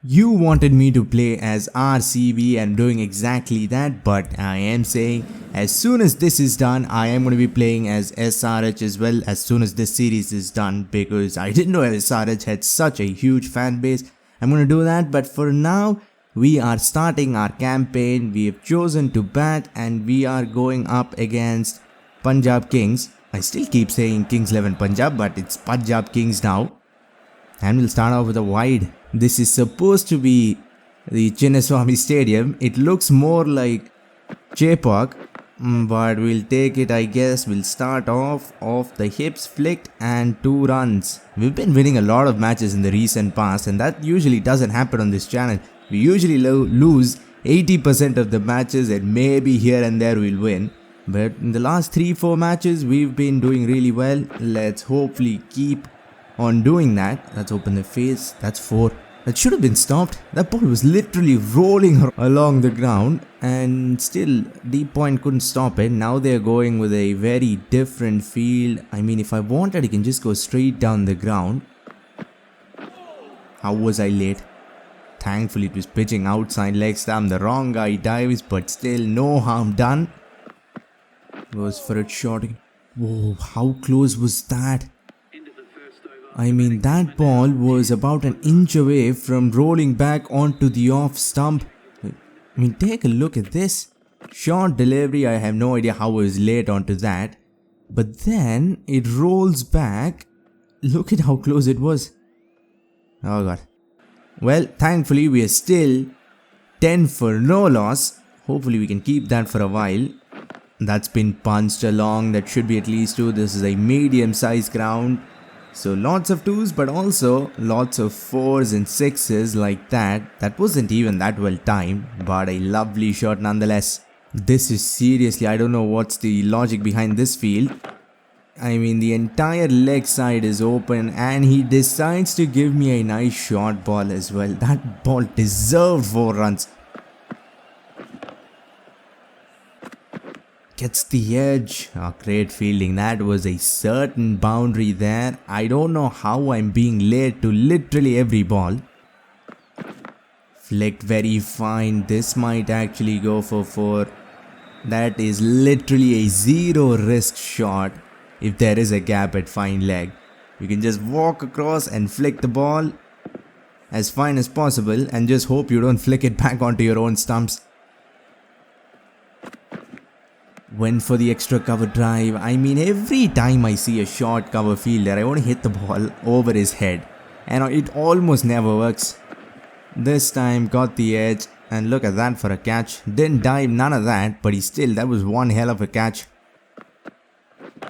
You wanted me to play as RCB and doing exactly that, but I am saying as soon as this is done, I am going to be playing as SRH as well as soon as this series is done, because I didn't know SRH had such a huge fan base. I'm going to do that, but for now, we are starting our campaign. We have chosen to bat and we are going up against Punjab Kings. I still keep saying Kings 11 Punjab, but it's Punjab Kings now. And we'll start off with a wide. This is supposed to be the Chinnaswamy Stadium. It looks more like Chepak, but we'll take it, I guess. We'll start off the hips flicked and 2 runs. We've been winning a lot of matches in the recent past, and that usually doesn't happen on this channel. We usually lose 80% of the matches, and maybe here and there we'll win. But in the last 3-4 matches, we've been doing really well. Let's hopefully keep on doing that. Let's open the face. That's 4. That should have been stopped. That ball was literally rolling along the ground and still Deep Point couldn't stop it. Now they're going with a very different field. I mean, if I wanted, I can just go straight down the ground. How was I late? Thankfully it was pitching outside leg stump. The wrong guy dives, but still no harm done. Goes for a shot. Whoa, how close was that? I mean, that ball was about an inch away from rolling back onto the off stump. I mean, take a look at this. Short delivery, I have no idea how I was late onto that. But then it rolls back. Look at how close it was. Oh god. Well, thankfully we are still 10 for no loss. Hopefully we can keep that for a while. That's been punched along. That should be at least 2. This is a medium sized ground. So lots of 2s, but also lots of 4s and 6s like that. That wasn't even that well timed, but a lovely shot nonetheless. This is seriously, I don't know what's the logic behind this field. I mean, the entire leg side is open and he decides to give me a nice short ball as well. That ball deserved 4 runs. Gets the edge. Oh, great fielding. That was a certain boundary there. I don't know how I'm being late to literally every ball. Flicked very fine. This might actually go for 4. That is literally a 0 risk shot. If there is a gap at fine leg, you can just walk across and flick the ball as fine as possible and just hope you don't flick it back onto your own stumps. Went for the extra cover drive. I mean, every time I see a short cover fielder, I want to hit the ball over his head, and it almost never works. This time got the edge, and look at that for a catch. Didn't dive, none of that, but that was one hell of a catch.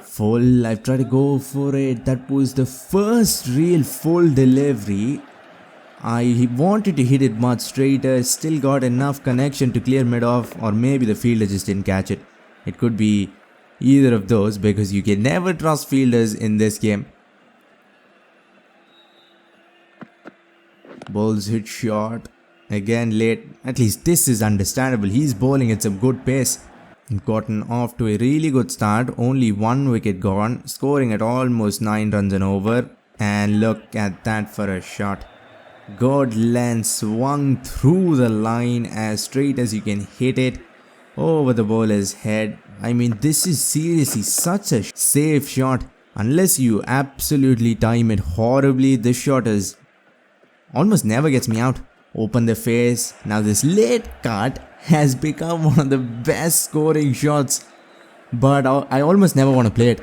Full. I've tried to go for it. That was the first real full delivery. I wanted to hit it much straighter, still got enough connection to clear mid off, or maybe the fielder just didn't catch it. It could be either of those, because you can never trust fielders in this game. Balls hit short. Again late. At least this is understandable. He's bowling at some good pace. Gotten off to a really good start. Only 1 wicket gone. Scoring at almost 9 runs and over. And look at that for a shot. Good length. Swung through the line as straight as you can hit it. Over the bowler's head. I mean, this is seriously such a safe shot. Unless you absolutely time it horribly, this shot is almost never gets me out. Open the face. Now this late cut has become one of the best scoring shots. But I almost never want to play it.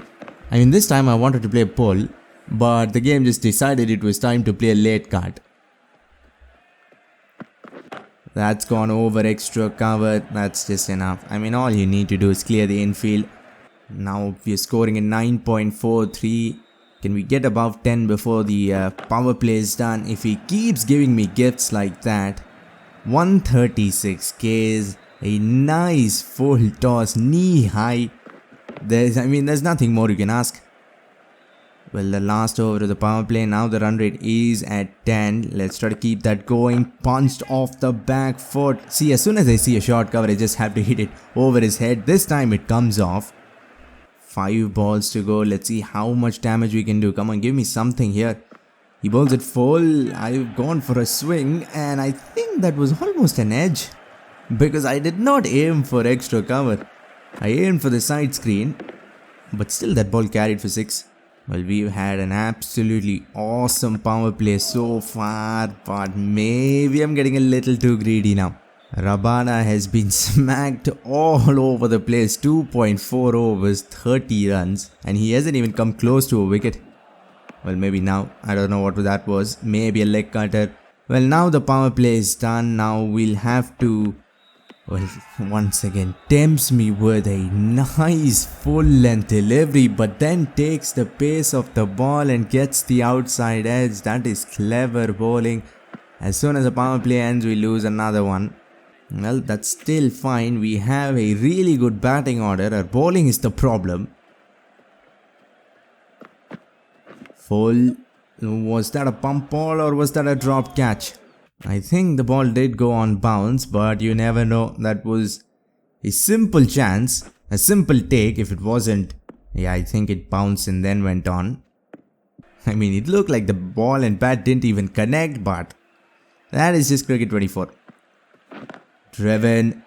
I mean, this time I wanted to play pull, but the game just decided it was time to play a late cut. That's gone over extra cover. That's just enough. I mean, all you need to do is clear the infield. Now we're scoring a 9.43. Can we get above 10 before the power play is done? If he keeps giving me gifts like that. 136 Ks. A nice full toss, knee high. There's nothing more you can ask. Well, the last over of the power play. Now the run rate is at 10. Let's try to keep that going. Punched off the back foot. See, as soon as I see a short cover, I just have to hit it over his head. This time it comes off. 5 balls to go. Let's see how much damage we can do. Come on, give me something here. He bowls it full. I've gone for a swing and I think that was almost an edge because I did not aim for extra cover. I aimed for the side screen, but still that ball carried for 6. Well, we've had an absolutely awesome power play so far, but maybe I'm getting a little too greedy now. Rabada has been smacked all over the place, 2.4 overs, 30 runs, and he hasn't even come close to a wicket. Well, maybe now, I don't know what that was, maybe a leg cutter. Well, now the power play is done, now we'll have to... Well, once again, tempts me with a nice full length delivery, but then takes the pace of the ball and gets the outside edge. That is clever bowling. As soon as the power play ends, we lose another one. Well, that's still fine. We have a really good batting order. Our bowling is the problem. Full. Was that a pump ball or was that a dropped catch? I think the ball did go on bounce, but you never know. That was a simple chance, a simple take. If it wasn't, yeah, I think it bounced and then went on. I mean, it looked like the ball and bat didn't even connect, but that is just cricket 24. Driven.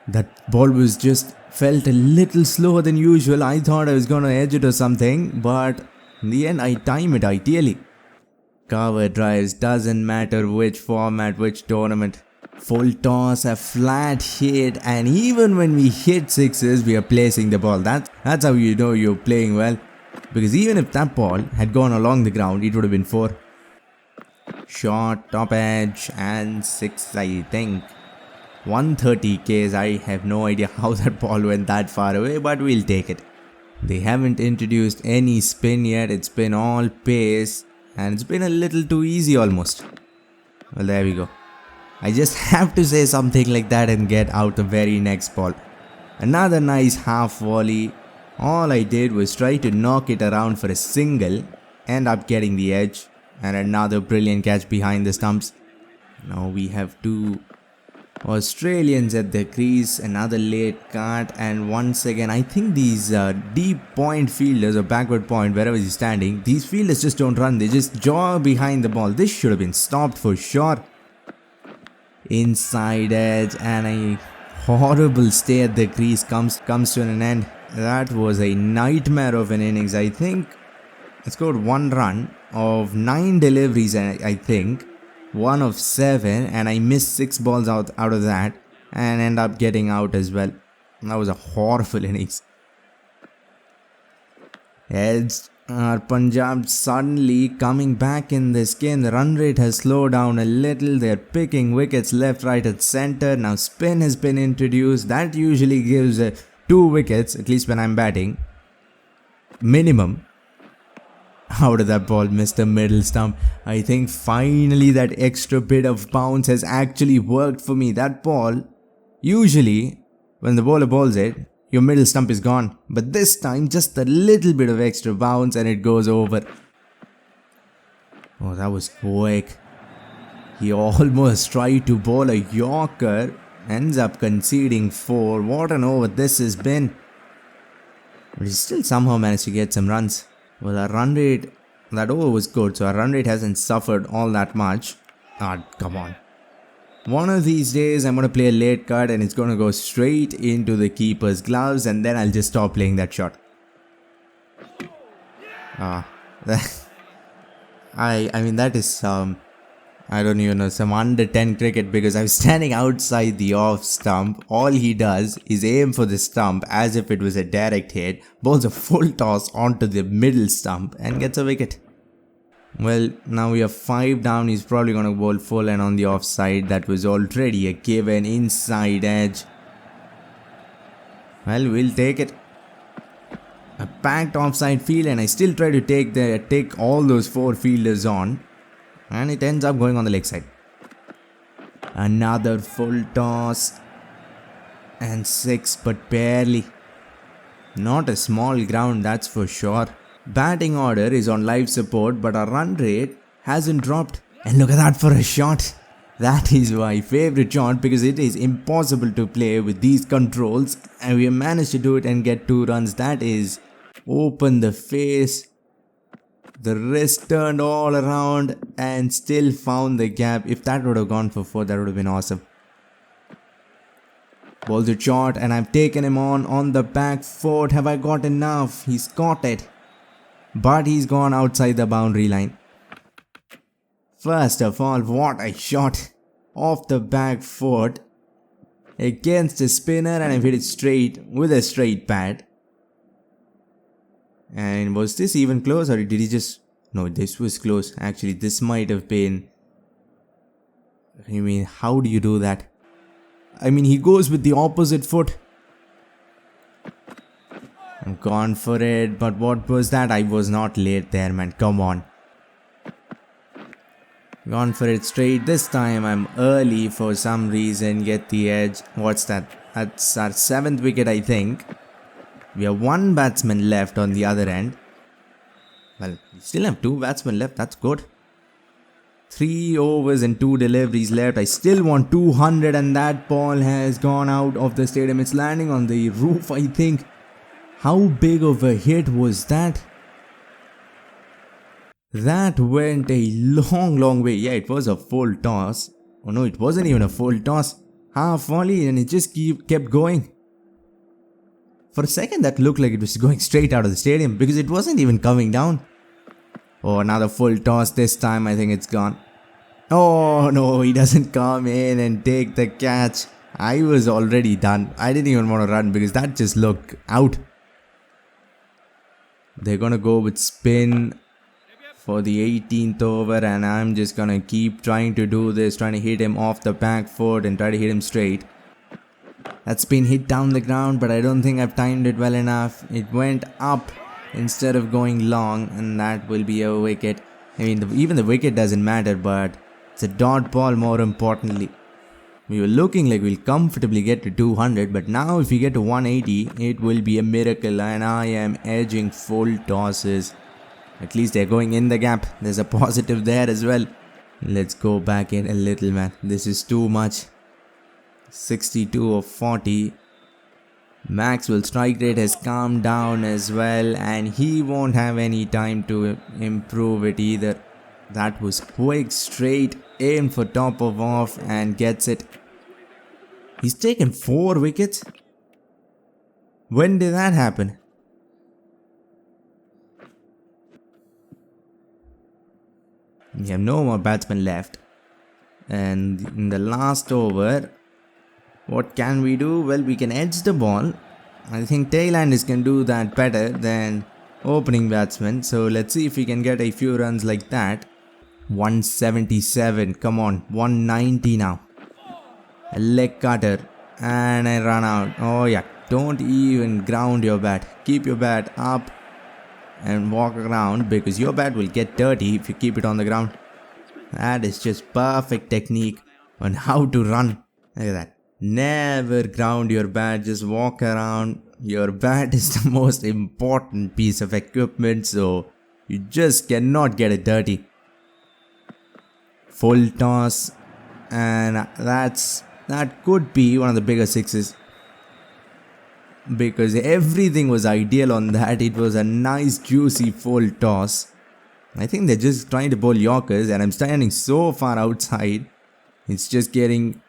That ball was just felt a little slower than usual. I thought I was going to edge it or something, but in the end, I time it ideally. Cover drives, doesn't matter which format, which tournament. Full toss, a flat hit, and even when we hit sixes, we are placing the ball. That's how you know you're playing well. Because even if that ball had gone along the ground, it would have been 4. Short, top edge, and 6, I think. 130 Ks, I have no idea how that ball went that far away, but we'll take it. They haven't introduced any spin yet, it's been all pace. And it's been a little too easy almost. Well, there we go. I just have to say something like that and get out the very next ball. Another nice half volley. All I did was try to knock it around for a single. End up getting the edge. And another brilliant catch behind the stumps. Now we have 2 Australians at the crease, another late cut, and once again I think these deep point fielders or backward point, wherever he's standing, these fielders just don't run, they just jog behind the ball. This should have been stopped for sure. Inside edge and a horrible stay at the crease comes to an end. That was a nightmare of an innings. I think I scored 1 run of 9 deliveries, I think. 1 of 7, and I missed 6 balls out of that and end up getting out as well. That was a horrible innings. Edged. Punjab suddenly coming back in this game. The run rate has slowed down a little. They're picking wickets left, right, and center. Now spin has been introduced. That usually gives 2 wickets, at least when I'm batting. Minimum. Out of that ball, missed the middle stump. I think finally that extra bit of bounce has actually worked for me. That ball, usually when the bowler bowls it, your middle stump is gone. But this time, just a little bit of extra bounce and it goes over. Oh, that was quick. He almost tried to bowl a Yorker. Ends up conceding 4. What an over this has been. But he still somehow managed to get some runs. Well, our run rate, that over was good, so our run rate hasn't suffered all that much. Come on. One of these days, I'm going to play a late cut and it's going to go straight into the keeper's gloves and then I'll just stop playing that shot. I mean, that is I don't even know, some under 10 cricket because I'm standing outside the off stump. All he does is aim for the stump as if it was a direct hit, bowls a full toss onto the middle stump and gets a wicket. Well, now we are 5 down. He's probably going to bowl full and on the offside. That was already a given. Inside edge. Well, we'll take it. A packed offside field and I still try to take all those 4 fielders on. And it ends up going on the leg side. Another full toss. And 6, but barely. Not a small ground, that's for sure. Batting order is on life support, but our run rate hasn't dropped. And look at that for a shot. That is my favorite shot because it is impossible to play with these controls. And we have managed to do it and get 2 runs. That is open the face. The wrist turned all around and still found the gap. If that would have gone for 4, that would have been awesome. Ball's a shot and I've taken him on the back foot. Have I got enough? He's caught it. But he's gone outside the boundary line. First of all, what a shot. Off the back foot. Against a spinner, and I've hit it straight with a straight bat. And was this even close, or did he just... No, this was close. Actually, this might have been... I mean, how do you do that? I mean, he goes with the opposite foot. I'm gone for it, but what was that? I was not late there, man. Come on. Gone for it straight. This time I'm early for some reason. Get the edge. What's that? That's our 7th wicket, I think. We have 1 batsman left on the other end. Well, we still have 2 batsmen left. That's good. 3 overs and 2 deliveries left. I still want 200 and that ball has gone out of the stadium. It's landing on the roof, I think. How big of a hit was that? That went a long way. Yeah, it was a full toss. Oh no, it wasn't even a full toss. Half volley and it just kept going. For a second that looked like it was going straight out of the stadium because it wasn't even coming down. Oh, another full toss. This time I think it's gone. Oh no, he doesn't come in and take the catch. I was already done. I didn't even want to run because that just looked out. They're gonna go with spin for the 18th over and I'm just gonna keep trying to do this, trying to hit him off the back foot and try to hit him straight. That's been hit down the ground, but I don't think I've timed it well enough. It went up instead of going long and that will be a wicket. I mean, even the wicket doesn't matter, but it's a dot ball more importantly. We were looking like we'll comfortably get to 200, but now if we get to 180, it will be a miracle and I am edging full tosses. At least they're going in the gap. There's a positive there as well. Let's go back in a little, man. This is too much. 62 of 40. Maxwell's strike rate has calmed down as well and he won't have any time to improve it either. That was quick, straight aim for top of off and gets it. He's taken 4 wickets. When did that happen? We have no more batsmen left. And in the last over, what can we do? Well, we can edge the ball. I think tailhanders can do that better than opening batsmen. So let's see if we can get a few runs like that. 177. Come on. 190 now. A leg cutter. And I run out. Oh yeah. Don't even ground your bat. Keep your bat up and walk around because your bat will get dirty if you keep it on the ground. That is just perfect technique on how to run. Look at that. Never ground your bat, just walk around. Your bat is the most important piece of equipment, so you just cannot get it dirty. Full toss, and that could be one of the bigger sixes. Because everything was ideal on that. It was a nice juicy full toss. I think they're just trying to bowl Yorkers and I'm standing so far outside. It's just getting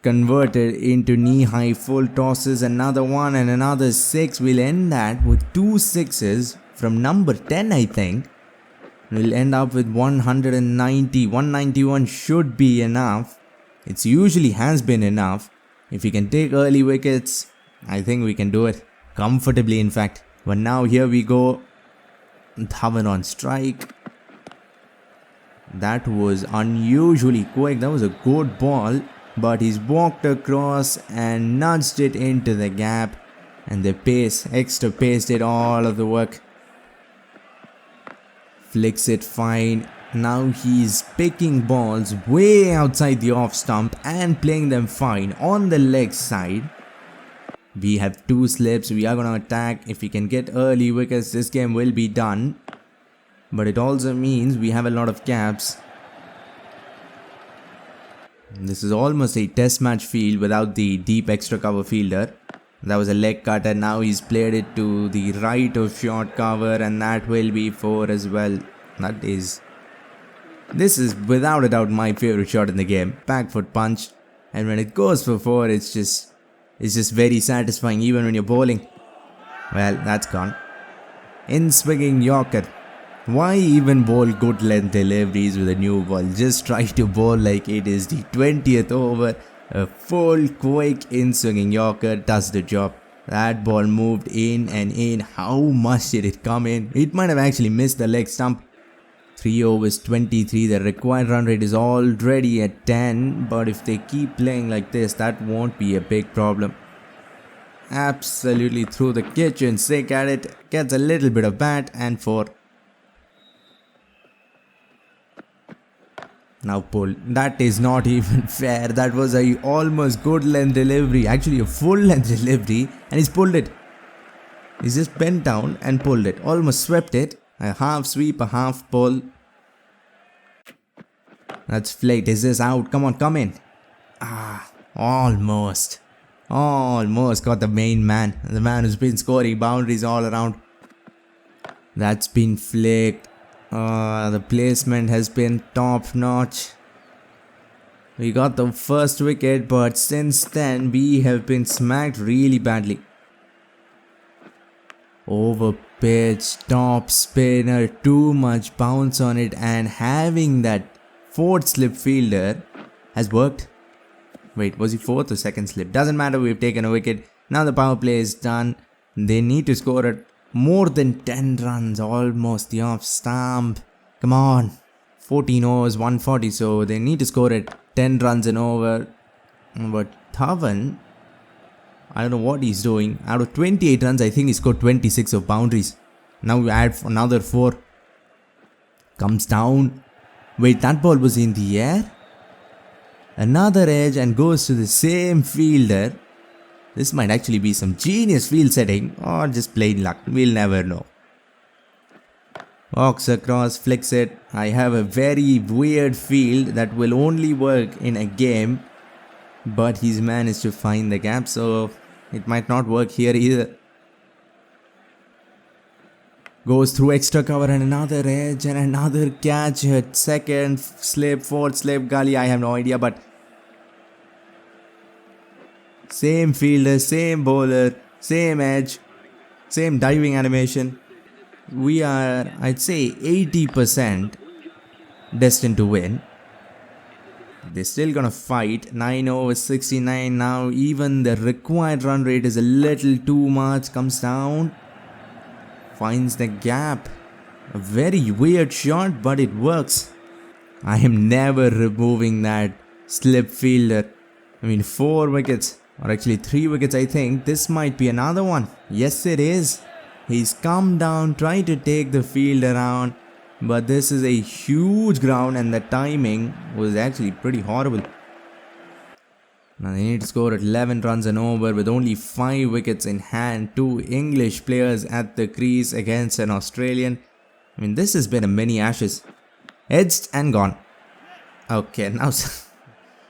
converted into knee-high full tosses. Another one and another 6. We'll end that with 2 sixes from number 10, I think. We'll end up with 190. 191 should be enough. It usually has been enough. If we can take early wickets, I think we can do it. Comfortably, in fact. But now here we go. Dhawan on strike. That was unusually quick. That was a good ball. But he's walked across and nudged it into the gap. And the pace, extra pace did all of the work. Flicks it fine. Now he's picking balls way outside the off stump and playing them fine on the leg side. We have 2 slips. We are going to attack. If we can get early wickets, this game will be done. But it also means we have a lot of gaps. This is almost a test match field without the deep extra cover fielder. That was a leg cutter. Now he's played it to the right of short cover, and that will be 4 as well. This is without a doubt my favorite shot in the game. Back foot punch, and when it goes for 4, it's just very satisfying even when you're bowling. Well, that's gone. In swinging Yorker. Why even bowl good length deliveries with a new ball? Just try to bowl like it is the 20th over. A full quick in swinging Yorker does the job. That ball moved in and in. How much did it come in? It might have actually missed the leg stump. 3 overs 23. The required run rate is already at 10. But if they keep playing like this, that won't be a big problem. Absolutely through the kitchen sink at it. Gets a little bit of bat and 4. Now pull. That is not even fair. That was a almost good length delivery. Actually a full length delivery. And he's pulled it. He's just bent down and pulled it. Almost swept it. A half sweep, a half pull. That's flicked. Is this out? Come on, come in. Almost. Almost got the main man. The man who's been scoring boundaries all around. That's been flicked. The placement has been top notch. We got the first wicket, but since then we have been smacked really badly. Over pitch, top spinner, too much bounce on it, and having that fourth slip fielder has worked. Wait, was he fourth or second slip? Doesn't matter, we've taken a wicket. Now the power play is done. They need to score at more than 10 runs, almost the off stump. Come on. 14 overs, 140, so they need to score at 10 runs and over. But Dhawan, I don't know what he's doing. Out of 28 runs, I think he scored 26 of boundaries. Now we add another 4. Comes down. Wait, that ball was in the air? Another edge and goes to the same fielder. This might actually be some genius field setting or just plain luck. We'll never know. Walks across, flicks it. I have a very weird field that will only work in a game. But he's managed to find the gap, so it might not work here either. Goes through extra cover and another edge and another catch at second slip, fourth slip, gully. I have no idea, but same fielder, same bowler, same edge, same diving animation. We are, I'd say, 80% destined to win. They're still gonna fight. 9 overs 69 now. Even the required run rate is a little too much. Comes down. Finds the gap. A very weird shot, but it works. I am never removing that slip fielder. 4 wickets. Or actually 3 wickets, I think. This might be another one. Yes, it is. He's come down, tried to take the field around. But this is a huge ground and the timing was actually pretty horrible. Now they need to score at 11 runs and over with only 5 wickets in hand. 2 English players at the crease against an Australian. This has been a mini Ashes. Edged and gone. Okay, now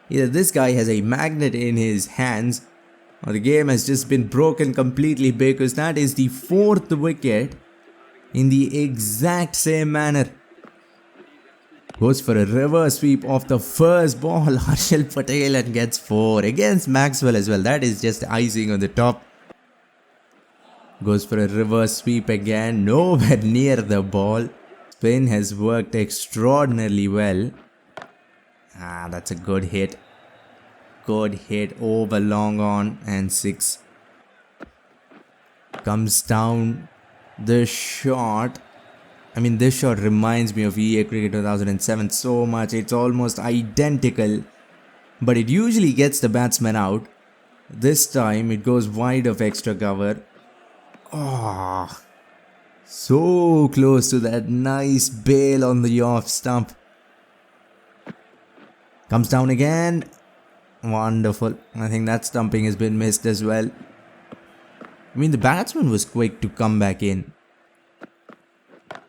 either this guy has a magnet in his hands or the game has just been broken completely, because that is the 4th wicket in the exact same manner. Goes for a reverse sweep off the first ball. Harshal Patel and gets 4 against Maxwell as well. That is just icing on the top. Goes for a reverse sweep again. Nowhere near the ball. Spin has worked extraordinarily well. That's a good hit. Good hit over long on and 6. Comes down. This shot. This shot reminds me of EA Cricket 2007 so much. It's almost identical. But it usually gets the batsman out. This time it goes wide of extra cover. So close to that nice bail on the off stump. Comes down again. Wonderful. I think that stumping has been missed as well. The batsman was quick to come back in.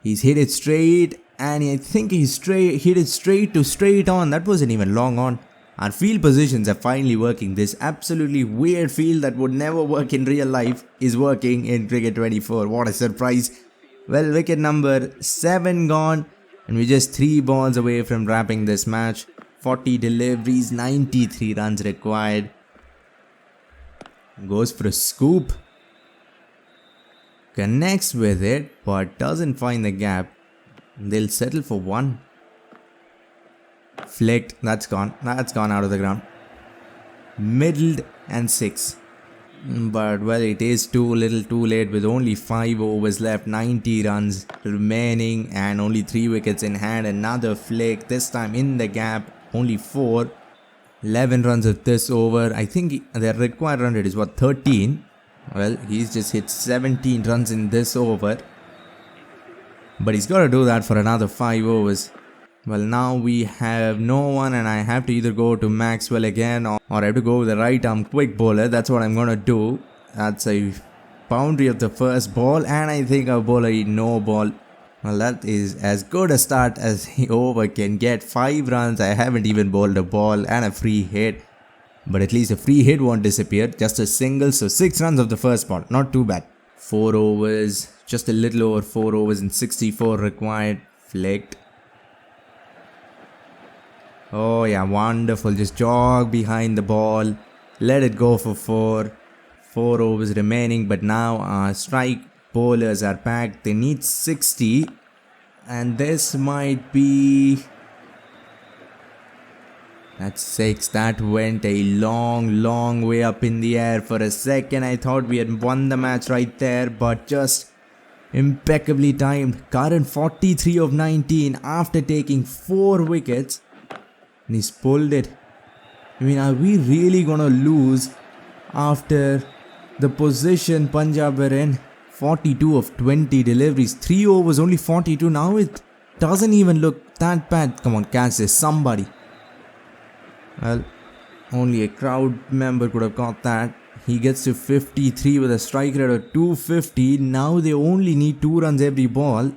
He's hit it straight, and I think he's hit it straight to straight on. That wasn't even long on. Our field positions are finally working. This absolutely weird field that would never work in real life is working in Cricket 24. What a surprise. Well, wicket number 7 gone and we're just 3 balls away from wrapping this match. 40 deliveries, 93 runs required. Goes for a scoop. Connects with it but doesn't find the gap. They'll settle for 1. Flicked, that's gone out of the ground. Middled and 6. But well, it is too little too late with only 5 overs left, 90 runs remaining and only 3 wickets in hand. Another flick, this time in the gap, only 4. 11 runs at this over. I think their required run rate is what, 13? Well, he's just hit 17 runs in this over. But he's got to do that for another 5 overs. Well, now we have no one and I have to either go to Maxwell again or I have to go with the right arm quick bowler. That's what I'm going to do. That's a boundary of the first ball and I think our bowler hit no ball. Well, that is as good a start as the over can get. 5 runs, I haven't even bowled a ball and a free hit. But at least a free hit won't disappear. Just a single, so 6 runs of the first ball. Not too bad. 4 overs, just a little over 4 overs and 64 required. Flicked. Oh yeah, wonderful. Just jog behind the ball. Let it go for 4. 4 overs remaining, but now our strike bowlers are packed. They need 60. And this might be... That's 6. That went a long way up in the air. For a second, I thought we had won the match right there, but just impeccably timed. Current 43 of 19 after taking 4 wickets. And he's pulled it. I mean, are we really gonna lose after the position Punjab were in? 42 of 20 deliveries, 3 overs, only 42. Now it doesn't even look that bad. Come on, catch this, somebody. Well, only a crowd member could have got that. He gets to 53 with a strike rate of 250. Now they only need 2 runs every ball.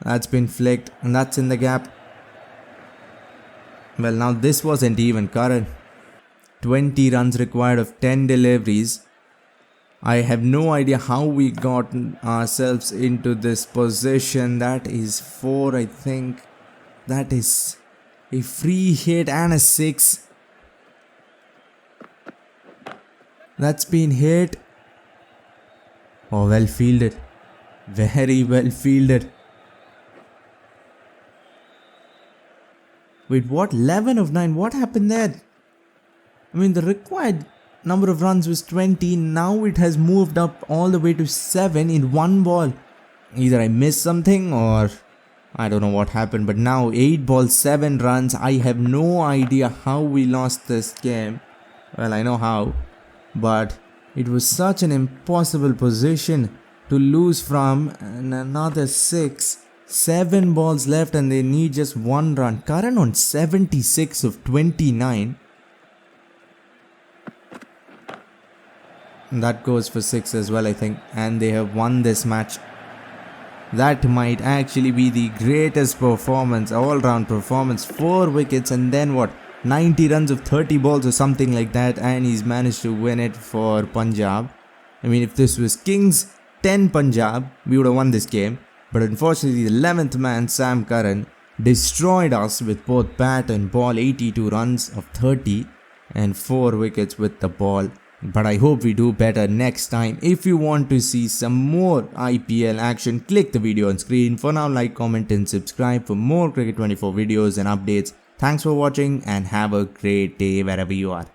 That's been flicked and that's in the gap. Well, now this wasn't even current. 20 runs required of 10 deliveries. I have no idea how we got ourselves into this position. That is 4, I think. That is a free hit and a 6. That's been hit. Oh, well fielded. Very well fielded. Wait, what? 11 of 9? What happened there? I mean, the required number of runs was 20. Now it has moved up all the way to 7 in 1 ball. Either I missed something or I don't know what happened. But now 8 balls, 7 runs. I have no idea how we lost this game. Well, I know how. But it was such an impossible position to lose from. And another 6. 7 balls left and they need just 1 run. Current on 76 of 29. And that goes for 6 as well, I think. And they have won this match. That might actually be the greatest performance, all-round performance. 4 wickets and then what? 90 runs of 30 balls or something like that. And he's managed to win it for Punjab. I mean, if this was Kings 10 Punjab, we would have won this game. But unfortunately, the 11th man, Sam Curran, destroyed us with both bat and ball. 82 runs of 30 and 4 wickets with the ball. But I hope we do better next time. If you want to see some more IPL action, click the video on screen. For now, like, comment and subscribe for more Cricket 24 videos and updates. Thanks for watching and have a great day wherever you are.